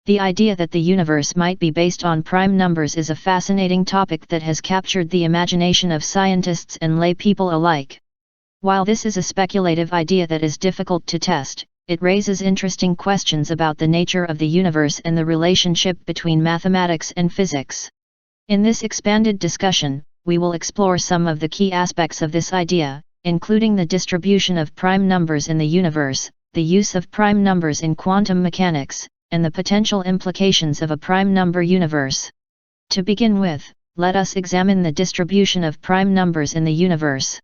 The idea that the universe might be based on prime numbers is a fascinating topic that has captured the imagination of scientists and lay people alike. While this is a speculative idea that is difficult to test, it raises interesting questions about the nature of the universe and the relationship between mathematics and physics. In this expanded discussion, we will explore some of the key aspects of this idea, including the distribution of prime numbers in the universe, the use of prime numbers in quantum mechanics, and the potential implications of a prime number universe. To begin with, let us examine the distribution of prime numbers in the universe.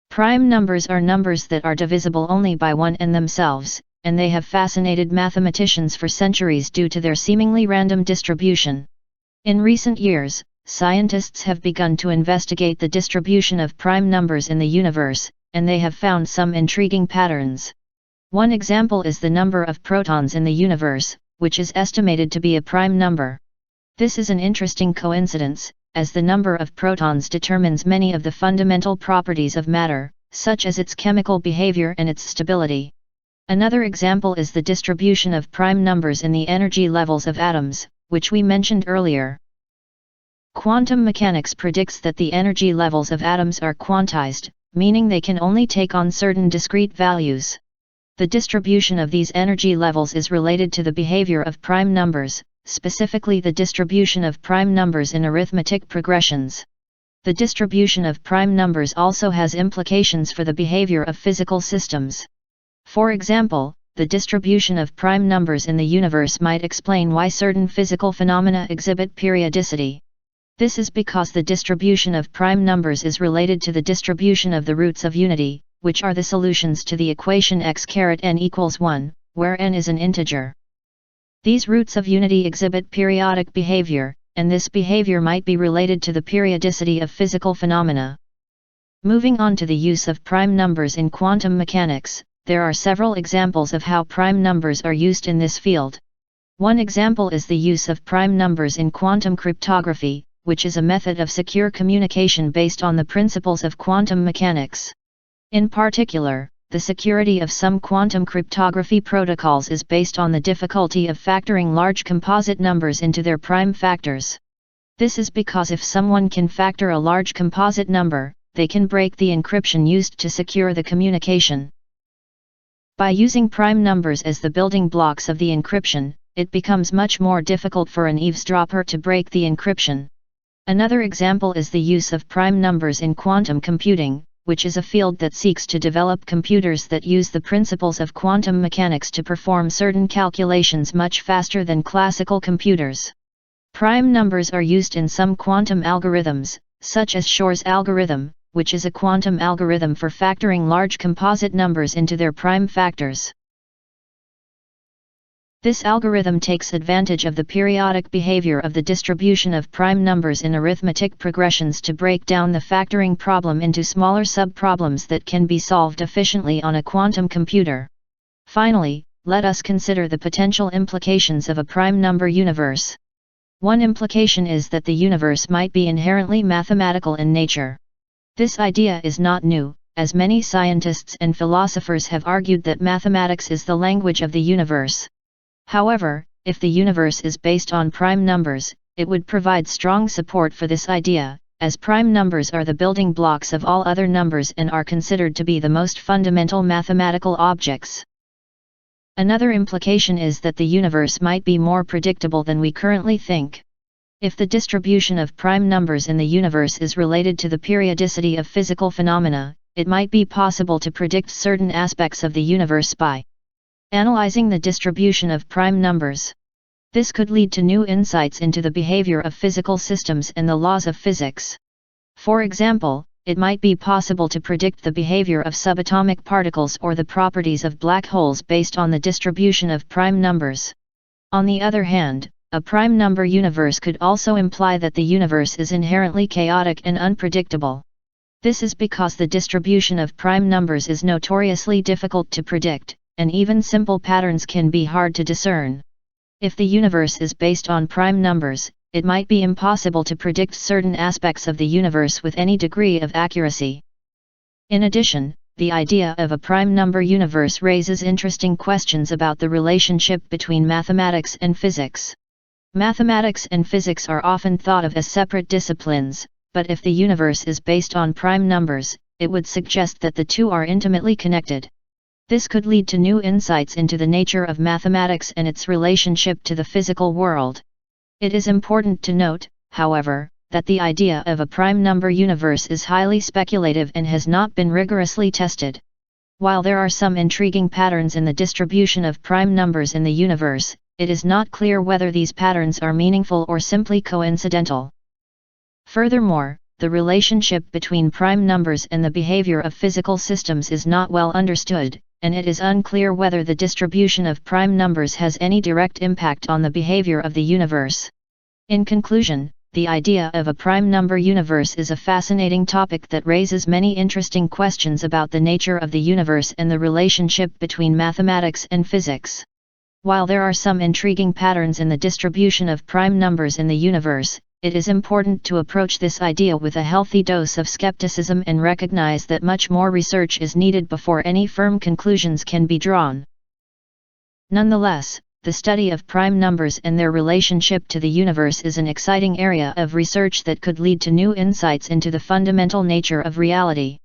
Prime numbers are numbers that are divisible only by 1 and themselves, and they have fascinated mathematicians for centuries due to their seemingly random distribution. In recent years, scientists have begun to investigate the distribution of prime numbers in the universe, and they have found some intriguing patterns. One example is the number of protons in the universe, which is estimated to be a prime number. This is an interesting coincidence, as the number of protons determines many of the fundamental properties of matter, such as its chemical behavior and its stability. Another example is the distribution of prime numbers in the energy levels of atoms, which we mentioned earlier. Quantum mechanics predicts that the energy levels of atoms are quantized, meaning they can only take on certain discrete values. The distribution of these energy levels is related to the behavior of prime numbers, specifically the distribution of prime numbers in arithmetic progressions. The distribution of prime numbers also has implications for the behavior of physical systems. For example, the distribution of prime numbers in the universe might explain why certain physical phenomena exhibit periodicity. This is because the distribution of prime numbers is related to the distribution of the roots of unity, which are the solutions to the equation x caret n equals 1, where n is an integer. These roots of unity exhibit periodic behavior, and this behavior might be related to the periodicity of physical phenomena. Moving on to the use of prime numbers in quantum mechanics, there are several examples of how prime numbers are used in this field. One example is the use of prime numbers in quantum cryptography, which is a method of secure communication based on the principles of quantum mechanics. In particular, the security of some quantum cryptography protocols is based on the difficulty of factoring large composite numbers into their prime factors. This is because if someone can factor a large composite number, they can break the encryption used to secure the communication. By using prime numbers as the building blocks of the encryption, it becomes much more difficult for an eavesdropper to break the encryption. Another example is the use of prime numbers in quantum computing, which is a field that seeks to develop computers that use the principles of quantum mechanics to perform certain calculations much faster than classical computers. Prime numbers are used in some quantum algorithms, such as Shor's algorithm, which is a quantum algorithm for factoring large composite numbers into their prime factors. This algorithm takes advantage of the periodic behavior of the distribution of prime numbers in arithmetic progressions to break down the factoring problem into smaller subproblems that can be solved efficiently on a quantum computer. Finally, let us consider the potential implications of a prime number universe. One implication is that the universe might be inherently mathematical in nature. This idea is not new, as many scientists and philosophers have argued that mathematics is the language of the universe. However, if the universe is based on prime numbers, it would provide strong support for this idea, as prime numbers are the building blocks of all other numbers and are considered to be the most fundamental mathematical objects. Another implication is that the universe might be more predictable than we currently think. If the distribution of prime numbers in the universe is related to the periodicity of physical phenomena, it might be possible to predict certain aspects of the universe by analyzing the distribution of prime numbers. This could lead to new insights into the behavior of physical systems and the laws of physics. For example, it might be possible to predict the behavior of subatomic particles or the properties of black holes based on the distribution of prime numbers. On the other hand, a prime number universe could also imply that the universe is inherently chaotic and unpredictable. This is because the distribution of prime numbers is notoriously difficult to predict, and even simple patterns can be hard to discern. If the universe is based on prime numbers, it might be impossible to predict certain aspects of the universe with any degree of accuracy. In addition, the idea of a prime number universe raises interesting questions about the relationship between mathematics and physics. Mathematics and physics are often thought of as separate disciplines, but if the universe is based on prime numbers, it would suggest that the two are intimately connected. This could lead to new insights into the nature of mathematics and its relationship to the physical world. It is important to note, however, that the idea of a prime number universe is highly speculative and has not been rigorously tested. While there are some intriguing patterns in the distribution of prime numbers in the universe, it is not clear whether these patterns are meaningful or simply coincidental. Furthermore, the relationship between prime numbers and the behavior of physical systems is not well understood, and it is unclear whether the distribution of prime numbers has any direct impact on the behavior of the universe. In conclusion, the idea of a prime number universe is a fascinating topic that raises many interesting questions about the nature of the universe and the relationship between mathematics and physics. While there are some intriguing patterns in the distribution of prime numbers in the universe, it is important to approach this idea with a healthy dose of skepticism and recognize that much more research is needed before any firm conclusions can be drawn. Nonetheless, the study of prime numbers and their relationship to the universe is an exciting area of research that could lead to new insights into the fundamental nature of reality.